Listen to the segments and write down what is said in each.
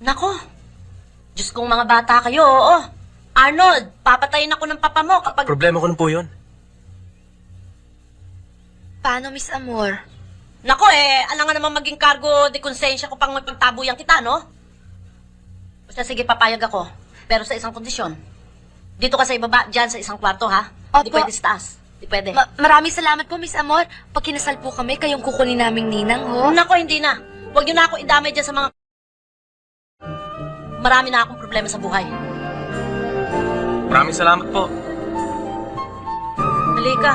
Nako, Diyos kong mga bata kayo, oo. Arnold, papatayin ako ng papa mo kapag... Problema ko na po yun. Paano, Miss Amor? Nako alam nga naman maging cargo de konsensya ko pang mapagtabuyan kita, no? Basta sige, papayag ako. Pero sa isang kondisyon. Dito ka sa ibaba, dyan sa isang kwarto, ha? Di Opo. pwede sa taas. Di pwede. Maraming salamat po, Miss Amor. Pag kinasal po kami, kayong kukunin naming ninang, ho? Nako, hindi na. Huwag niyo na ako idamay dyan sa mga... Marami na akong problema sa buhay. Maraming salamat po. Halika.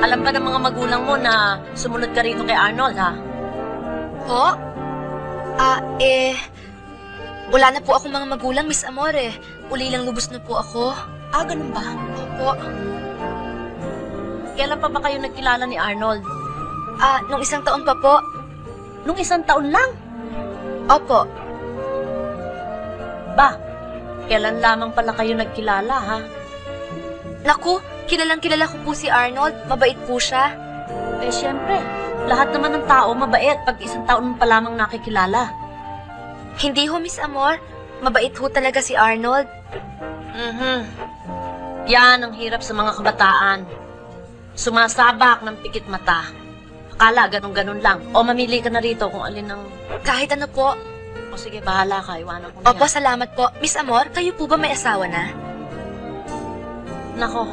Alam ba ng mga magulang mo na sumunod ka rito kay Arnold, ha? Ho? Wala na po akong mga magulang, Miss Amor, eh. Uli lang lubos na po ako. Ah, ganun ba? Opo. Kailan pa ba kayo nagkilala ni Arnold? Nung isang taon pa po. Nung isang taon lang? Opo. Ba, kailan lamang pala kayo nagkilala, ha? Naku, kilala ko po si Arnold. Mabait po siya. Siyempre, lahat naman ng tao mabait pag isang taon mo pa lamang nakikilala. Hindi ho, Miss Amor. Mabait ho talaga si Arnold. Yan ang hirap sa mga kabataan. Sumasabak ng pikit mata. Akala ganun-ganun lang. O mamili ka na rito kung alin ang... Kahit ano po. O sige, bahala ka. Iwanan ko na Opo, yan. salamat po. Miss Amor, kayo po ba may asawa na? Nako,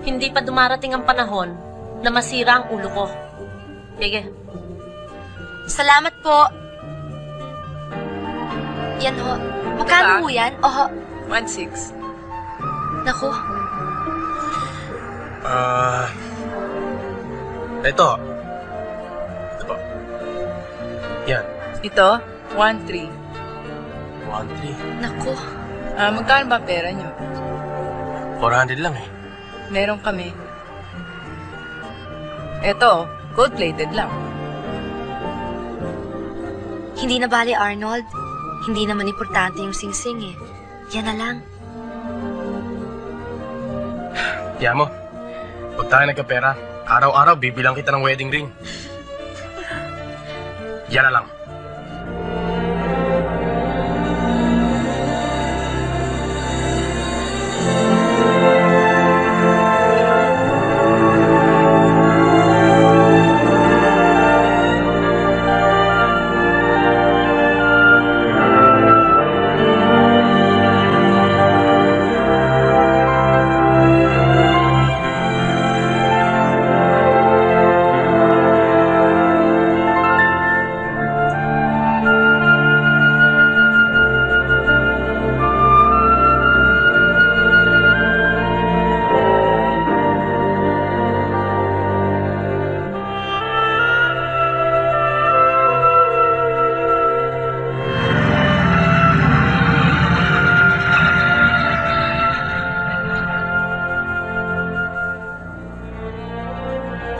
hindi pa dumarating ang panahon na masira ang ulo ko. Sige. Salamat po. Yan ho. Magkano ho yan? Oho. 1.6. Naku. Ito. Ito po. Yan. Ito, 1.3. 1-3. Naku. Magkano ba pera nyo? 400 lang eh. Meron kami. Ito, gold-plated lang. Hindi na bali, Arnold. Hindi naman importante yung sing-sing eh. Yan na lang. Kaya mo, pag tayo nagkapera, araw-araw bibilang kita ng wedding ring. Yan na lang.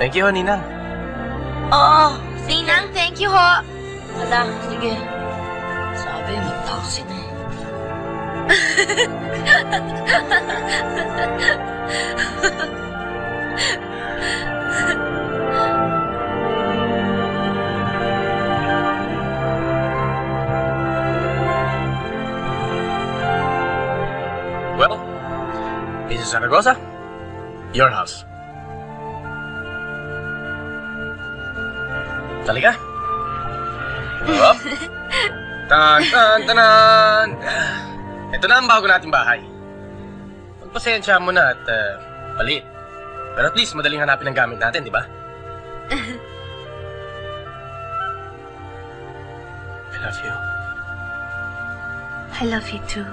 Thank you, Ninang. Oo. Ninang, thank you ho. Hala, sige. Sabi, mag-taxi na eh. Well, Mrs. Zaragoza, your house. Talika. Up. Tan. Ito na ang bago nating bahay. Pagpasensya mo na at palit. Pero at least madaling hanapin ang gamit natin, di ba? I love you. I love you too.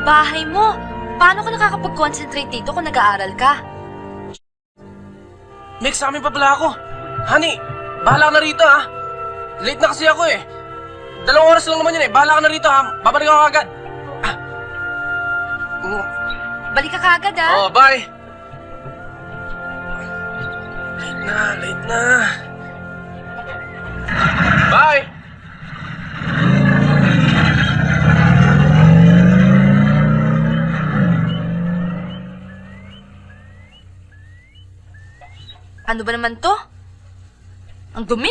bahay mo. Paano ka nakakapag-concentrate dito kung nag-aaral ka? May examen pa pala ako. Honey, bahala ka na rito ha. Late na kasi ako eh. 2 oras lang naman yun eh. Bahala ka na rito ha. Babalik ako agad. Balik ka kaagad, ah. Oh, bye. Late na. Bye. Ano ba naman to? Ang dumi.